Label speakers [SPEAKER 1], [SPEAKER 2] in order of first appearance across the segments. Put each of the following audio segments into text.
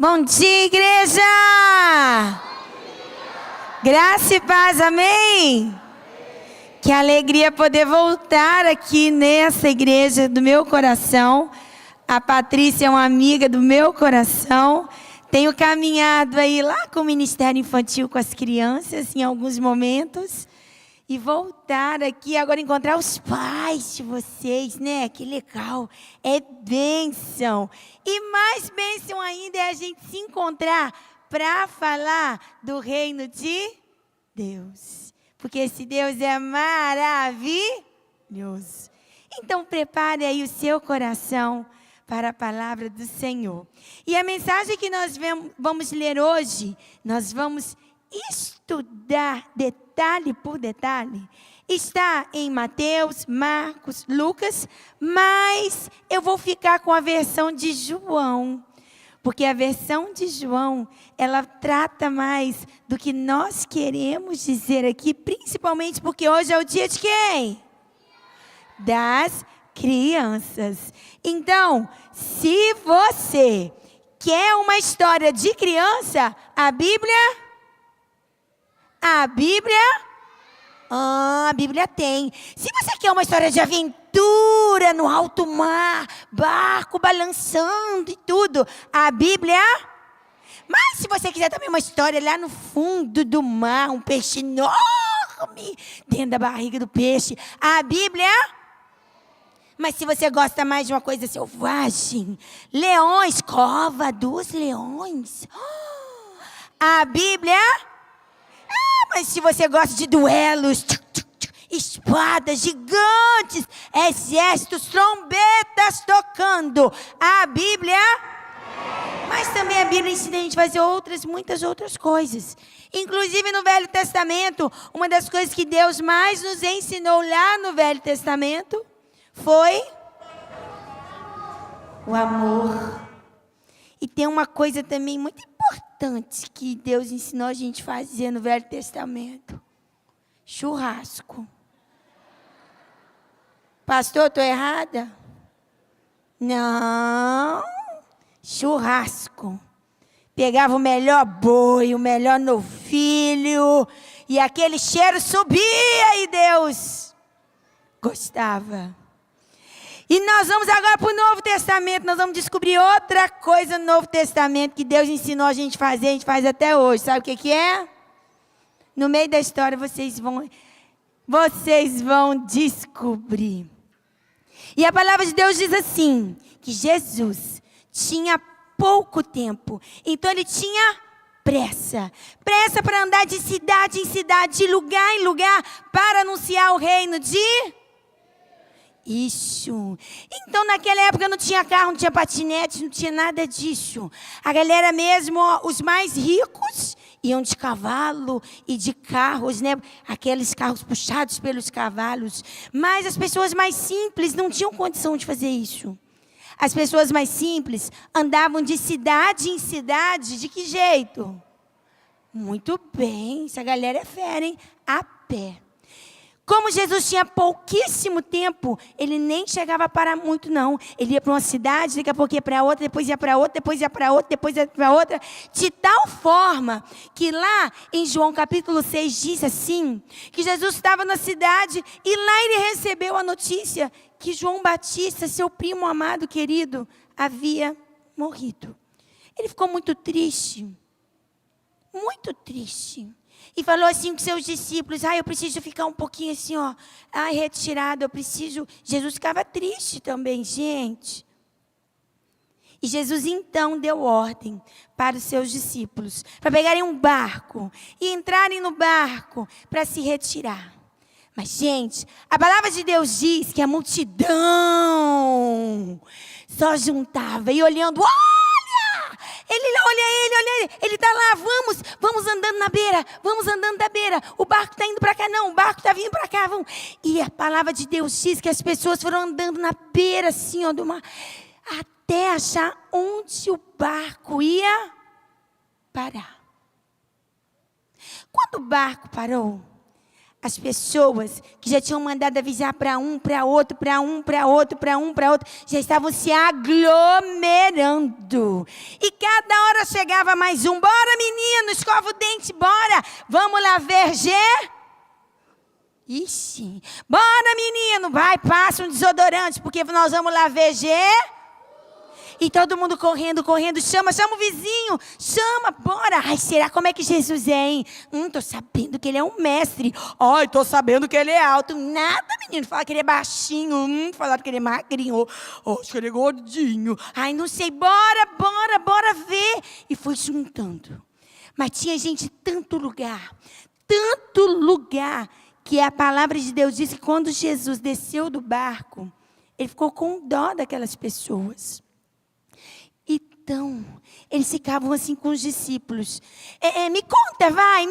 [SPEAKER 1] Bom dia, igreja! Graça e paz, amém? Que alegria poder voltar aqui nessa igreja do meu coração. A Patrícia é uma amiga do meu coração. Tenho caminhado aí lá com o Ministério Infantil com as crianças em alguns momentos. E voltar aqui agora encontrar os pais de vocês, né? Que legal. É bênção. E mais bênção ainda é a gente se encontrar para falar do reino de Deus. Porque esse Deus é maravilhoso. Então prepare aí o seu coração para a palavra do Senhor. E a mensagem que nós vamos ler hoje, nós vamos estudar detalhe por detalhe. Está em Mateus, Marcos, Lucas, mas eu vou ficar com a versão de João. Porque a versão de João, ela trata mais do que nós queremos dizer aqui, principalmente porque hoje é o dia de quem? Das crianças. Então, se você quer uma história de criança, a Bíblia tem. Se você quer uma história de aventura no alto mar, barco balançando e tudo, a Bíblia. Mas se você quiser também uma história lá no fundo do mar, um peixe enorme dentro da barriga do peixe, a Bíblia. Mas se você gosta mais de uma coisa selvagem, leões, cova dos leões, a Bíblia. Mas se você gosta de duelos, espadas gigantes, exércitos, trombetas tocando, a Bíblia. Mas também a Bíblia ensina a gente a fazer muitas outras coisas. Inclusive no Velho Testamento, uma das coisas que Deus mais nos ensinou lá no Velho Testamento foi o amor. E tem uma coisa também muito importante que Deus ensinou a gente a fazer no Velho Testamento. Churrasco. Pastor, estou errada? Não. Churrasco. Pegava o melhor boi, o melhor novilho, e aquele cheiro subia e Deus gostava. E nós vamos agora para o Novo Testamento, nós vamos descobrir outra coisa no Novo Testamento que Deus ensinou a gente a fazer, a gente faz até hoje. Sabe o que é? No meio da história vocês vão descobrir. E a palavra de Deus diz assim, que Jesus tinha pouco tempo, então ele tinha pressa para andar de cidade em cidade, de lugar em lugar, para anunciar o reino de isso. Então naquela época não tinha carro, não tinha patinete, não tinha nada disso. A galera mesmo, os mais ricos, iam de cavalo e de carros, né? Aqueles carros puxados pelos cavalos. Mas as pessoas mais simples não tinham condição de fazer isso. As pessoas mais simples andavam de cidade em cidade, de que jeito? Muito bem, essa galera é fera, hein? A pé. Como Jesus tinha pouquíssimo tempo, ele nem chegava a parar muito, não. Ele ia para uma cidade, daqui a pouco ia para outra, depois ia para outra, depois ia para outra, depois ia para outra. De tal forma que lá em João capítulo 6 diz assim, que Jesus estava na cidade e lá ele recebeu a notícia que João Batista, seu primo amado, querido, havia morrido. Ele ficou muito triste. Muito triste. E falou assim com seus discípulos, eu preciso ficar um pouquinho assim, retirado, eu preciso. Jesus ficava triste também, gente. E Jesus então deu ordem para os seus discípulos, para pegarem um barco e entrarem no barco para se retirar. Mas, gente, a palavra de Deus diz que a multidão só juntava e olhando, olha ele está lá, vamos andando na beira, vamos andando da beira, o barco está indo para cá, não, o barco está vindo para cá, vamos. E a palavra de Deus diz que as pessoas foram andando na beira, assim, do mar, até achar onde o barco ia parar. Quando o barco parou, as pessoas que já tinham mandado avisar para um, para outro, para um, para outro, para um, para outro, já estavam se aglomerando. E cada hora chegava mais um. Bora, menino, escova o dente, bora. Vamos lá ver. Ixi. Bora, menino, vai, passa um desodorante, porque nós vamos lá ver. E todo mundo correndo, chama o vizinho, chama, bora. Ai, será como é que Jesus é, hein? Tô sabendo que ele é um mestre. Ai, tô sabendo que ele é alto. Nada, menino, fala que ele é baixinho. Falaram que ele é magrinho. Acho que ele é gordinho. Ai, não sei, bora ver. E foi juntando. Mas tinha gente, tanto lugar, que a palavra de Deus diz que quando Jesus desceu do barco, ele ficou com dó daquelas pessoas. Então, eles ficavam assim com os discípulos. Me conta mais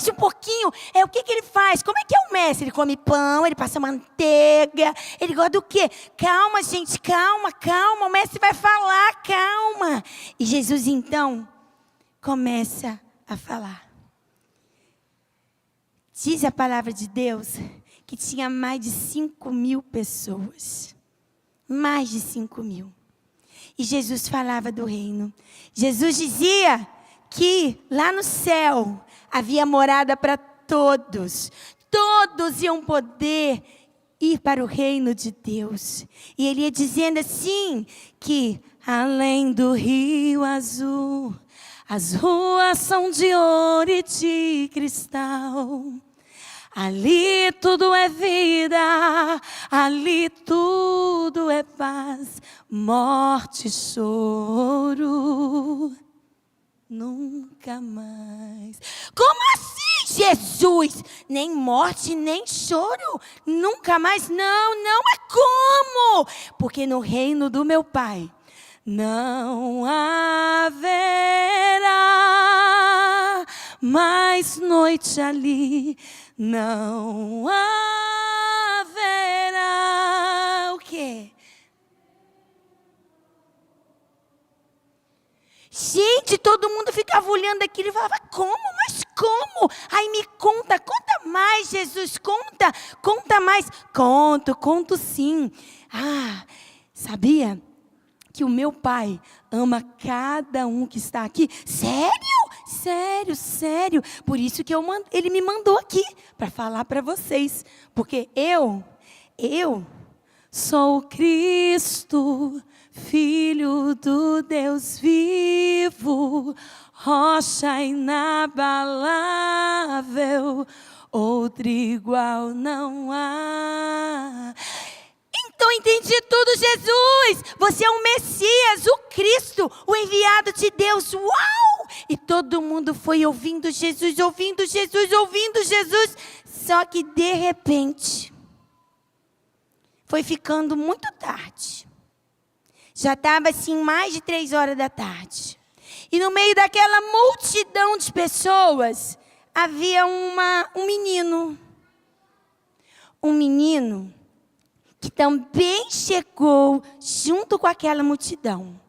[SPEAKER 1] um pouquinho. O que ele faz? Como é que é o mestre? Ele come pão, ele passa manteiga. Ele gosta do quê? Calma, gente, calma. O mestre vai falar, calma. E Jesus, então, começa a falar. Diz a palavra de Deus que tinha mais de 5.000 pessoas. Mais de 5.000. E Jesus falava do reino. Jesus dizia que lá no céu havia morada para todos. Todos iam poder ir para o reino de Deus. E ele ia dizendo assim, que além do rio azul, as ruas são de ouro e de cristal. Ali tudo é vida, ali tudo é paz, morte e choro, nunca mais. Como assim, Jesus? Nem morte, nem choro, nunca mais? Não é como? Porque no reino do meu Pai não haverá mais noite ali. Não haverá o quê? Gente, todo mundo ficava olhando aquilo e falava, como? Mas como? Ai, me conta mais, Jesus, conta mais. Conto sim. Sabia que o meu Pai ama cada um que está aqui? Sério. Por isso que ele me mandou aqui, para falar para vocês. Porque eu sou o Cristo, Filho do Deus vivo, rocha inabalável, outro igual não há. Então entendi tudo, Jesus. Você é o Messias, o Cristo, o enviado de Deus. Uau! E todo mundo foi ouvindo Jesus. Só que de repente, foi ficando muito tarde. Já estava assim mais de 3 horas da tarde. E no meio daquela multidão de pessoas, havia um menino. Um menino que também chegou junto com aquela multidão,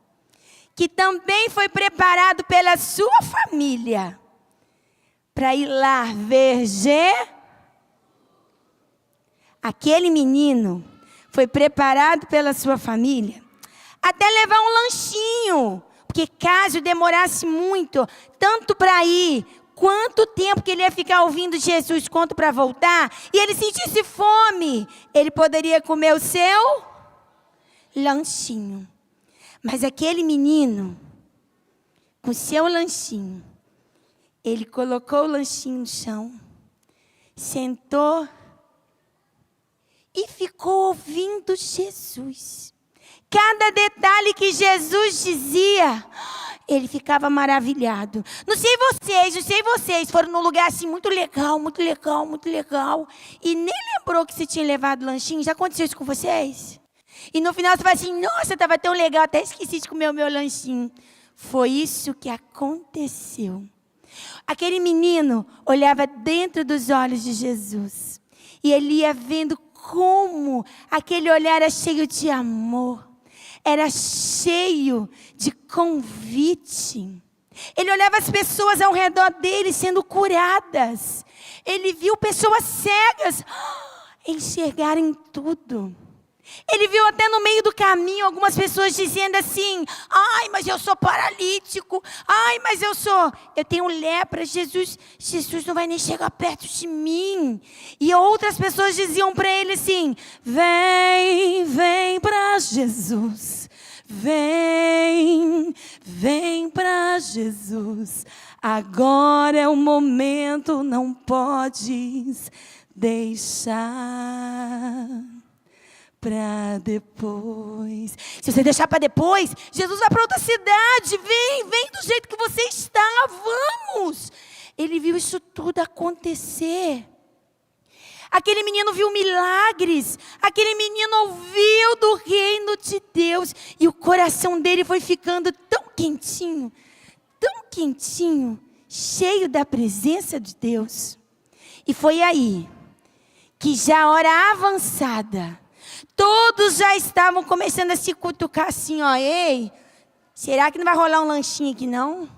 [SPEAKER 1] que também foi preparado pela sua família, para ir lá ver Aquele menino foi preparado pela sua família, até levar um lanchinho, porque caso demorasse muito, tanto para ir, quanto tempo que ele ia ficar ouvindo Jesus, quanto para voltar, e ele sentisse fome, ele poderia comer o seu lanchinho. Mas aquele menino, com o seu lanchinho, ele colocou o lanchinho no chão, sentou e ficou ouvindo Jesus. Cada detalhe que Jesus dizia, ele ficava maravilhado. Não sei vocês, foram num lugar assim muito legal, e nem lembrou que você tinha levado lanchinho. Já aconteceu isso com vocês? E no final você fala assim, nossa, estava tão legal, até esqueci de comer o meu lanchinho. Foi isso que aconteceu. Aquele menino olhava dentro dos olhos de Jesus, e ele ia vendo como aquele olhar era cheio de amor, era cheio de convite. Ele olhava as pessoas ao redor dele sendo curadas. Ele viu pessoas cegas enxergarem tudo. Ele viu até no meio do caminho algumas pessoas dizendo assim: ai, mas eu sou paralítico. Ai, mas eu tenho lepra. Jesus não vai nem chegar perto de mim. E outras pessoas diziam para ele assim: vem para Jesus. Vem para Jesus. Agora é o momento, não podes deixar para depois. Se você deixar para depois, Jesus vai para outra cidade. Vem do jeito que você está, vamos. Ele viu isso tudo acontecer. Aquele menino viu milagres. Aquele menino ouviu do reino de Deus. E o coração dele foi ficando tão quentinho, cheio da presença de Deus. E foi aí que já a hora avançada, todos já estavam começando a se cutucar assim, ó. Ei, será que não vai rolar um lanchinho aqui não?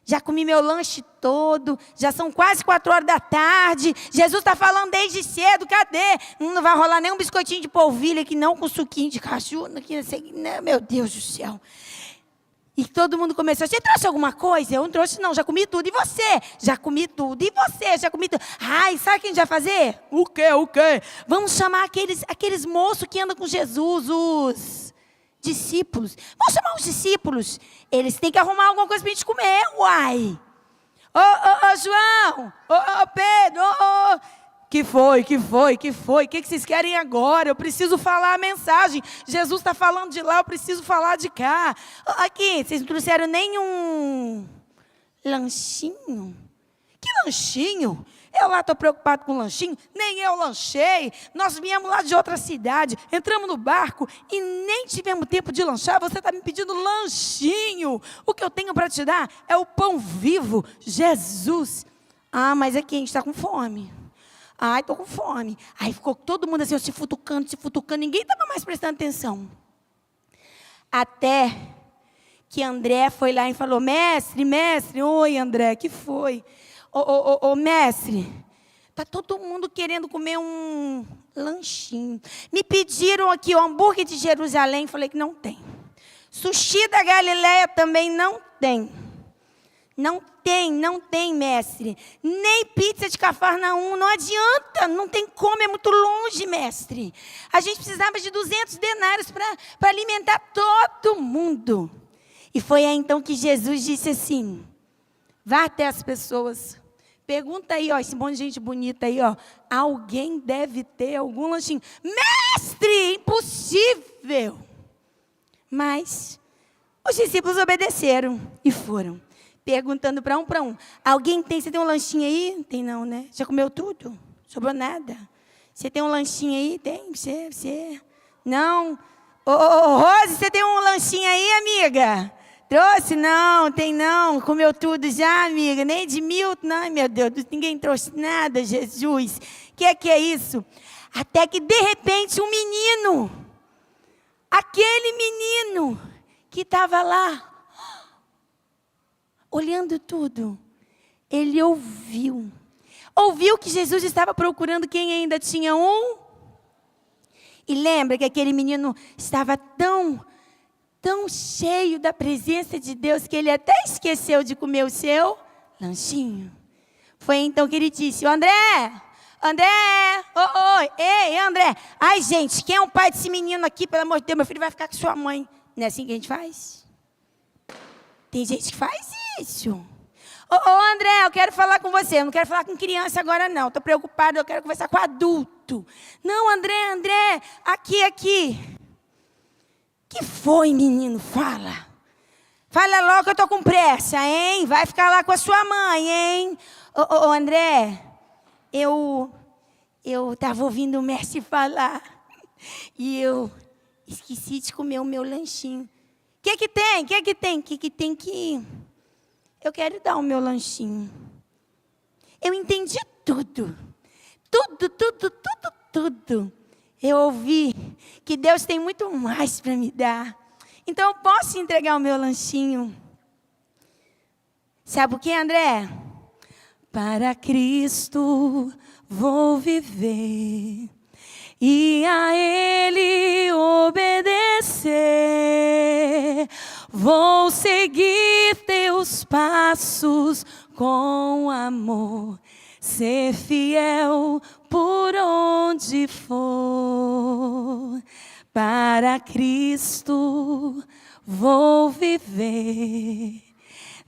[SPEAKER 1] Já comi meu lanche todo, já são quase 4 horas da tarde. Jesus está falando desde cedo, cadê? Não vai rolar nem um biscoitinho de polvilho aqui não, com suquinho de caju, aqui, não sei, não, meu Deus do céu. E todo mundo começou: você trouxe alguma coisa? Eu não trouxe não, já comi tudo. E você? Já comi tudo. E você? Já comi tudo. Ai, sabe o que a gente vai fazer? O quê? Vamos chamar aqueles moços que andam com Jesus, os discípulos. Vamos chamar os discípulos. Eles têm que arrumar alguma coisa para a gente comer, uai. Ô João, ô Pedro, Que foi? O que vocês querem agora? Eu preciso falar a mensagem. Jesus está falando de lá, eu preciso falar de cá. Aqui, vocês não trouxeram nenhum lanchinho? Que lanchinho? Eu lá estou preocupado com o lanchinho, nem eu lanchei. Nós viemos lá de outra cidade, entramos no barco e nem tivemos tempo de lanchar. Você está me pedindo lanchinho. O que eu tenho para te dar é o pão vivo, Jesus. Ah, mas aqui a gente está com fome. Ai, estou com fome. Aí ficou todo mundo assim, se futucando. Ninguém estava mais prestando atenção. Até que André foi lá e falou: mestre. Oi, André, que foi? Ô, mestre, está todo mundo querendo comer um lanchinho. Me pediram aqui o hambúrguer de Jerusalém. Falei que não tem. Sushi da Galileia também não tem. Não tem, mestre. Nem pizza de Cafarnaum, não adianta, não tem como, é muito longe, mestre. A gente precisava de 200 denários para alimentar todo mundo. E foi aí então que Jesus disse assim: vá até as pessoas, pergunta aí, ó, esse monte de gente bonita aí, ó, alguém deve ter algum lanchinho. Mestre, impossível. Mas os discípulos obedeceram e foram. Perguntando para um. Você tem um lanchinho aí? Tem não, né? Já comeu tudo? Sobrou nada. Você tem um lanchinho aí? Tem? Você? Não. Ô, Rose, você tem um lanchinho aí, amiga? Trouxe? Não, tem não. Comeu tudo já, amiga? Nem de Milton? Ai, meu Deus, ninguém trouxe nada, Jesus. Que é isso? Até que, de repente, um menino, aquele menino que estava lá, olhando tudo, ele ouviu que Jesus estava procurando quem ainda tinha um. E lembra que aquele menino estava tão cheio da presença de Deus que ele até esqueceu de comer o seu lanchinho. Foi então que ele disse: André, ei, André. Ai, gente, quem é o pai desse menino aqui? Pelo amor de Deus, meu filho vai ficar com sua mãe. Não é assim que a gente faz? Tem gente que faz isso. André, eu quero falar com você. Eu não quero falar com criança agora, não. Estou preocupado, eu quero conversar com adulto. Não, André, aqui. Que foi, menino? Fala. Fala logo que eu estou com pressa, hein? Vai ficar lá com a sua mãe, hein? André, eu estava ouvindo o mestre falar e eu esqueci de comer o meu lanchinho. O que tem? Eu quero dar o meu lanchinho. Eu entendi tudo. Eu ouvi que Deus tem muito mais para me dar. Então eu posso entregar o meu lanchinho. Sabe o que, André? Para Cristo vou viver e a Ele obedecer. Vou seguir teus passos com amor, ser fiel por onde for. Para Cristo vou viver,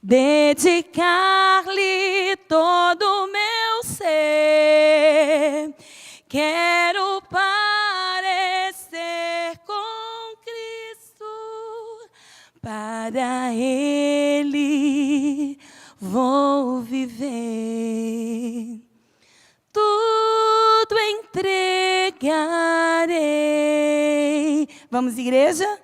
[SPEAKER 1] dedicar-lhe todo o meu ser. Quero parecer com Cristo, para Ele vou viver. Tudo entregarei. Vamos, igreja?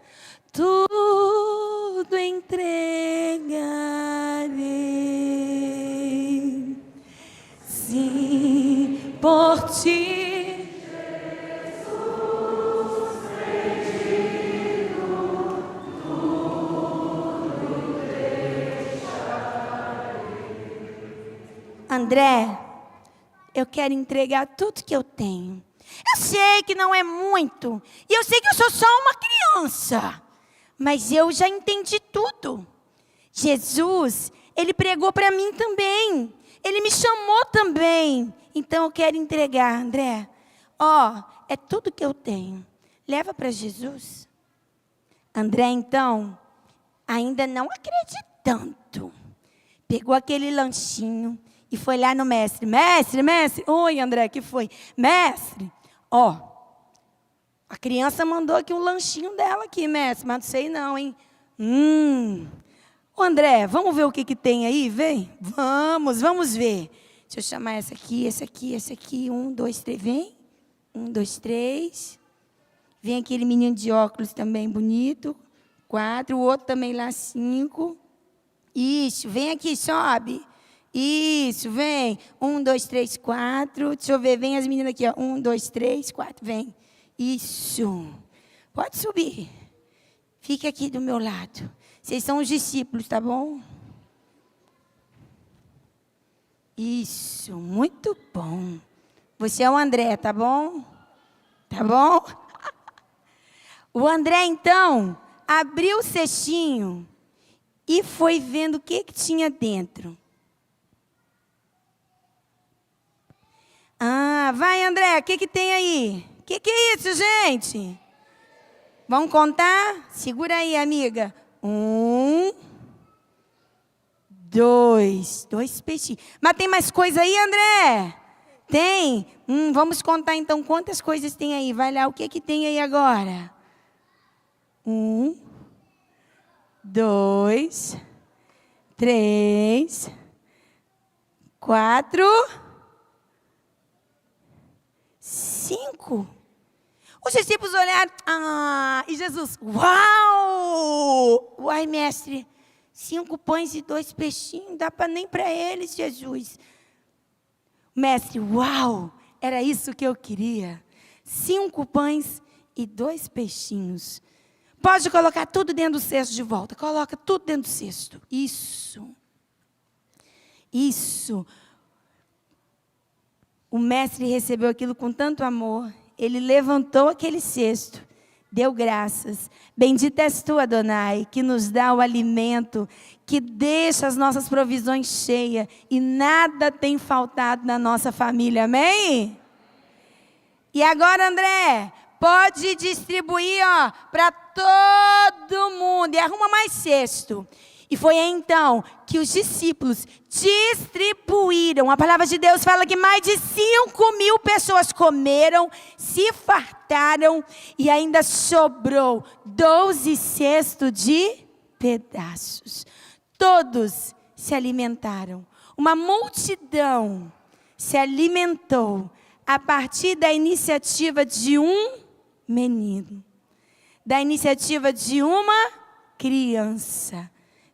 [SPEAKER 1] Tudo entregarei. Sim, por ti. André, eu quero entregar tudo que eu tenho. Eu sei que não é muito, e eu sei que eu sou só uma criança, mas eu já entendi tudo. Jesus, Ele pregou para mim também, Ele me chamou também, então eu quero entregar, André. É tudo que eu tenho, leva para Jesus. André, então, ainda não acreditando, pegou aquele lanchinho e foi lá no mestre. Mestre. Oi, André, que foi? Mestre, a criança mandou aqui um lanchinho dela aqui, mestre, mas não sei não, hein? Ô, André, vamos ver o que tem aí? Vem. Vamos ver. Deixa eu chamar essa aqui. 1, 2, 3, vem. 1, 2, 3. Vem aquele menino de óculos também bonito. 4, o outro também lá, 5. Isso, vem aqui, sobe. Isso, vem. 1, 2, 3, 4. Deixa eu ver, vem as meninas aqui, ó. 1, 2, 3, 4, vem. Isso. Pode subir. Fique aqui do meu lado. Vocês são os discípulos, tá bom? Isso, muito bom. Você é o André, tá bom? Tá bom? O André, então, abriu o cestinho e foi vendo o que tinha dentro. Vai, André, o que tem aí? O que é isso, gente? Vamos contar? Segura aí, amiga. 1, 2. 2 peixinhos. Mas tem mais coisa aí, André? Tem? Vamos contar então quantas coisas tem aí. Vai lá, o que tem aí agora? 1, 2, 3, 4, 5. Os discípulos olharam, e Jesus, uau! Uai, mestre, 5 pães e 2 peixinhos, não dá nem para eles, Jesus. Mestre, uau, era isso que eu queria. 5 pães e 2 peixinhos. Pode colocar tudo dentro do cesto de volta, coloca tudo dentro do cesto. Isso. O mestre recebeu aquilo com tanto amor. Ele levantou aquele cesto, deu graças. Bendita és tu, Adonai, que nos dá o alimento, que deixa as nossas provisões cheias e nada tem faltado na nossa família. Amém? E agora, André, pode distribuir para todo mundo. E arruma mais cesto. E foi então que os discípulos distribuíram. A palavra de Deus fala que mais de 5.000 pessoas comeram, se fartaram e ainda sobrou 12 cestos de pedaços. Todos se alimentaram. Uma multidão se alimentou a partir da iniciativa de um menino, da iniciativa de uma criança.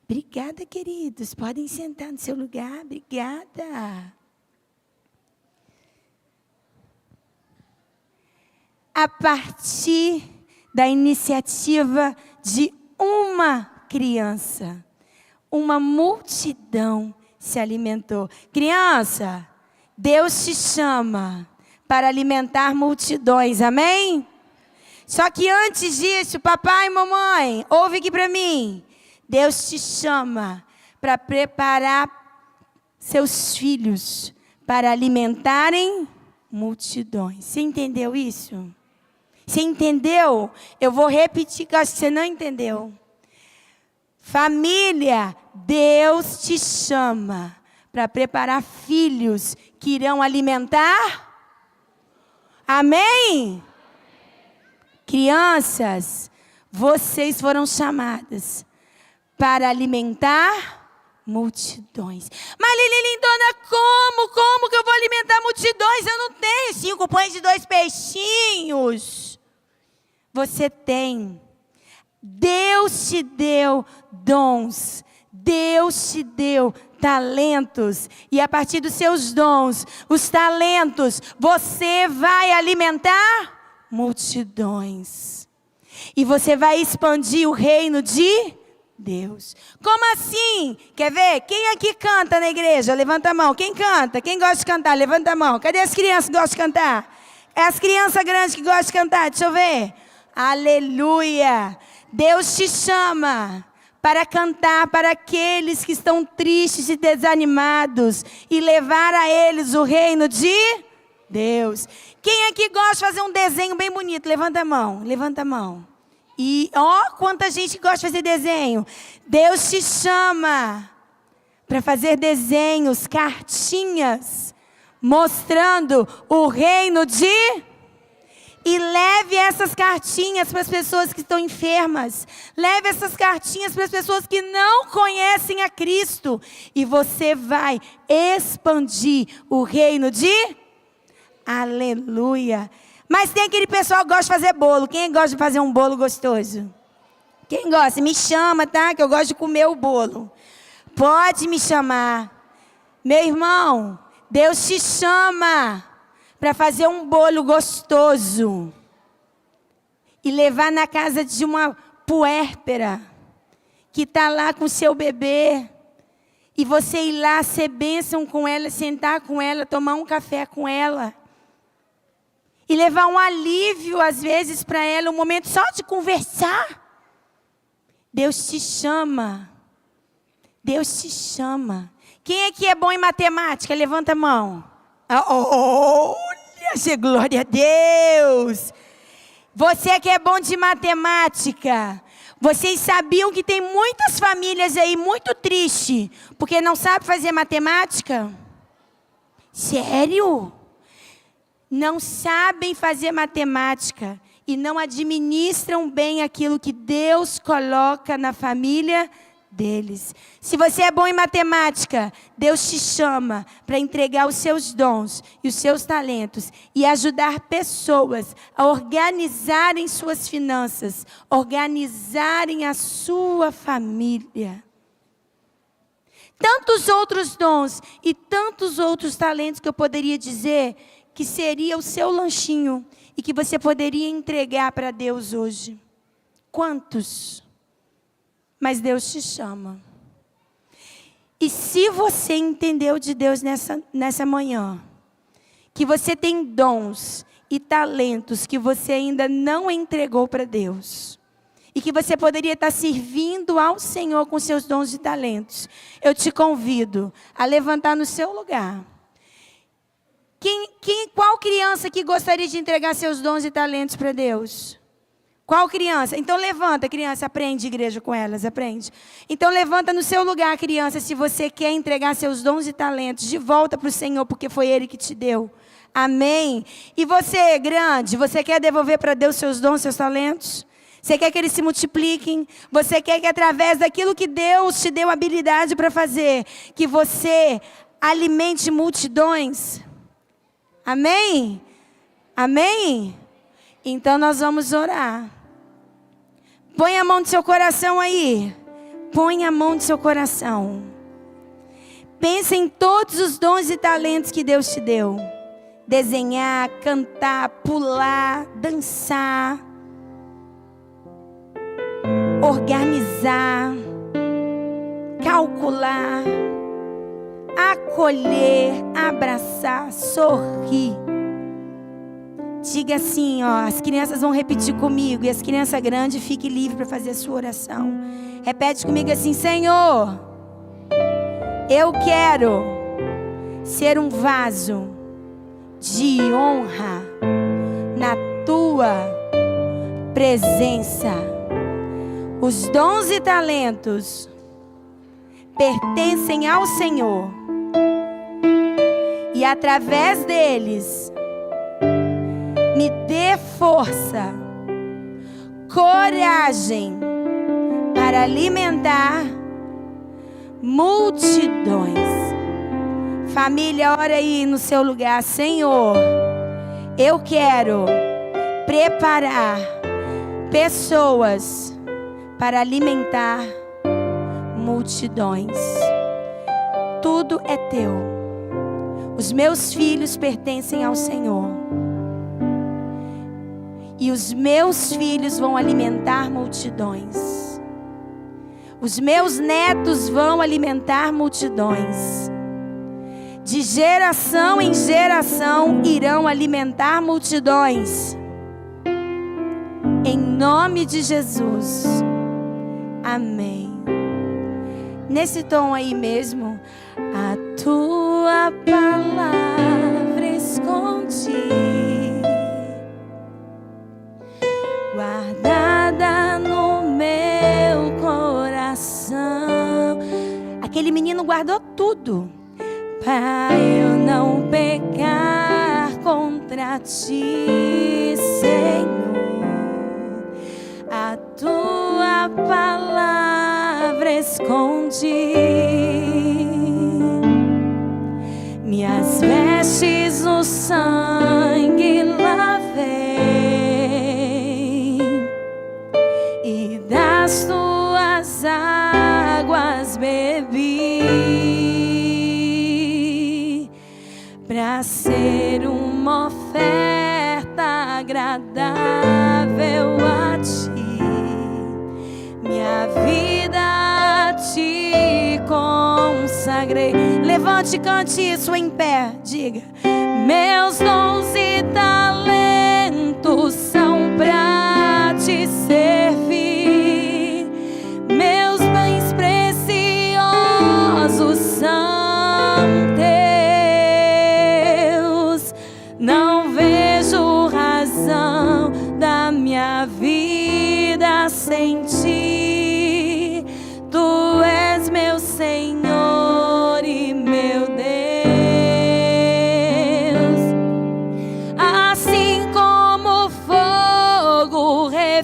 [SPEAKER 1] Obrigada, queridos. Podem sentar no seu lugar. Obrigada. A partir da iniciativa de uma criança, uma multidão se alimentou. Criança, Deus te chama para alimentar multidões, amém? Só que antes disso, papai e mamãe, ouve aqui para mim. Deus te chama para preparar seus filhos para alimentarem multidões. Você entendeu isso? Você entendeu? Eu vou repetir, que acho que você não entendeu. Família, Deus te chama para preparar filhos que irão alimentar. Amém? Crianças, vocês foram chamadas para alimentar multidões. Mas Lili Lindona, como que eu vou alimentar multidões? Eu não tenho 5 pães e 2 peixinhos. Você tem. Deus te deu dons. Deus te deu talentos. E a partir dos seus dons, os talentos, você vai alimentar multidões. E você vai expandir o reino de Deus. Como assim? Quer ver? Quem aqui canta na igreja? Levanta a mão. Quem canta? Quem gosta de cantar? Levanta a mão. Cadê as crianças que gostam de cantar? É as crianças grandes que gostam de cantar. Deixa eu ver. Aleluia. Deus te chama para cantar para aqueles que estão tristes e desanimados e levar a eles o reino de Deus. Quem aqui gosta de fazer um desenho bem bonito? Levanta a mão. Levanta a mão. E ó, quanta gente gosta de fazer desenho. Deus te chama para fazer desenhos, cartinhas, mostrando o reino de... E leve essas cartinhas para as pessoas que estão enfermas. Leve essas cartinhas para as pessoas que não conhecem a Cristo. E você vai expandir o reino de... Aleluia. Mas tem aquele pessoal que gosta de fazer bolo. Quem gosta de fazer um bolo gostoso? Quem gosta? Me chama, tá? Que eu gosto de comer o bolo. Pode me chamar. Meu irmão, Deus te chama para fazer um bolo gostoso. E levar na casa de uma puérpera que está lá com seu bebê. E você ir lá ser bênção com ela, sentar com ela, tomar um café com ela. E levar um alívio, às vezes, para ela, um momento só de conversar. Deus te chama. Deus te chama. Quem aqui é bom em matemática? Levanta a mão. Olha, glória a Deus. Você que é bom de matemática. Vocês sabiam que tem muitas famílias aí muito tristes, porque não sabem fazer matemática? Sério? Não sabem fazer matemática e não administram bem aquilo que Deus coloca na família deles. Se você é bom em matemática, Deus te chama para entregar os seus dons e os seus talentos e ajudar pessoas a organizarem suas finanças, organizarem a sua família. Tantos outros dons e tantos outros talentos que eu poderia dizer que seria o seu lanchinho e que você poderia entregar para Deus hoje. Quantos? Mas Deus te chama. E se você entendeu de Deus nessa manhã, que você tem dons e talentos que você ainda não entregou para Deus, e que você poderia estar servindo ao Senhor com seus dons e talentos, eu te convido a levantar no seu lugar. Qual criança que gostaria de entregar seus dons e talentos para Deus? Qual criança? Então levanta, criança, aprende igreja com elas, aprende. Então levanta no seu lugar, criança, se você quer entregar seus dons e talentos de volta para o Senhor, porque foi Ele que te deu. Amém? E você, grande, você quer devolver para Deus seus dons, seus talentos? Você quer que eles se multipliquem? Você quer que através daquilo que Deus te deu habilidade para fazer, que você alimente multidões? Amém? Amém? Então nós vamos orar. Põe a mão no seu coração aí. Põe a mão no seu coração. Pensa em todos os dons e talentos que Deus te deu. Desenhar, cantar, pular, dançar, organizar, calcular, acolher, abraçar, sorrir. Diga assim, ó, as crianças vão repetir comigo, e as crianças grandes fiquem livres para fazer a sua oração. Repete comigo assim: Senhor, eu quero ser um vaso de honra na tua presença. Os dons e talentos pertencem ao Senhor, e através deles me dê força, coragem para alimentar multidões. Família, ora aí no seu lugar. Senhor, eu quero preparar pessoas para alimentar multidões. Tudo é teu. Os meus filhos pertencem ao Senhor, e os meus filhos vão alimentar multidões. Os meus netos vão alimentar multidões. De geração em geração irão alimentar multidões. Em nome de Jesus. Amém. Nesse tom aí mesmo. A tua palavra escondi, guardada no meu coração. Aquele menino guardou tudo para eu não pecar contra ti, Senhor. A tua palavra escondi, minhas vestes no sangue lavei, e das tuas águas bebi, para ser uma oferta agradável a ti. Minha vida a ti consagrei. Levante e cante isso em pé. Diga: meus dons e talentos são pra te servir. Meus bens preciosos são teus. Não vejo razão da minha vida sem ti. Tu és meu Senhor e meu Deus. Assim como o fogo refina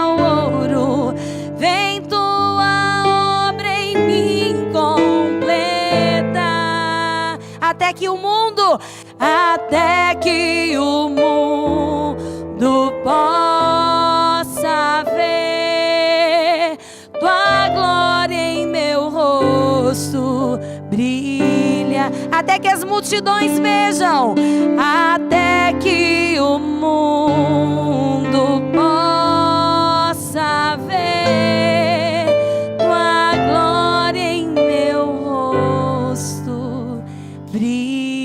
[SPEAKER 1] o ouro, vem tua obra em mim completa. Até que o mundo possa ver tua glória em meu rosto brilha. Até que as multidões vejam, até que o mundo possa ver tua glória em meu rosto brilha.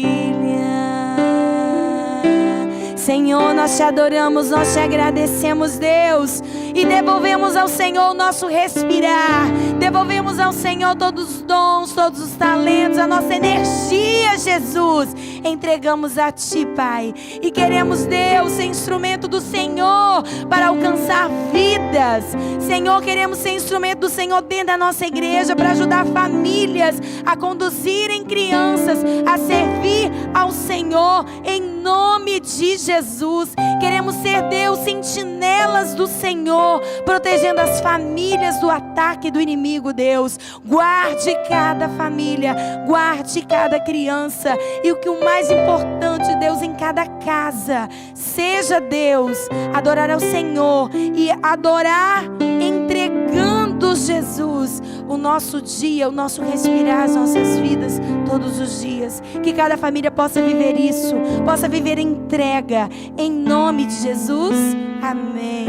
[SPEAKER 1] Senhor, nós te adoramos, nós te agradecemos, Deus, e devolvemos ao Senhor o nosso respirar, devolvemos ao Senhor todos os dons, todos os talentos, a nossa energia, Jesus, entregamos a Ti, Pai, e queremos, Deus, ser instrumento do Senhor para alcançar vidas. Senhor, queremos ser instrumento do Senhor dentro da nossa igreja para ajudar famílias a conduzirem crianças a servir ao Senhor, em nome de Jesus. Queremos ser, Deus, sentinelas do Senhor, protegendo as famílias do ataque do inimigo, Deus. Guarde cada família, guarde cada criança, e o que o mais importante, Deus, em cada casa, seja, Deus, adorar ao Senhor e adorar entregando, Jesus, o nosso dia, o nosso respirar, as nossas vidas todos os dias. Que cada família possa viver isso, possa viver entrega, em nome de Jesus. Amém.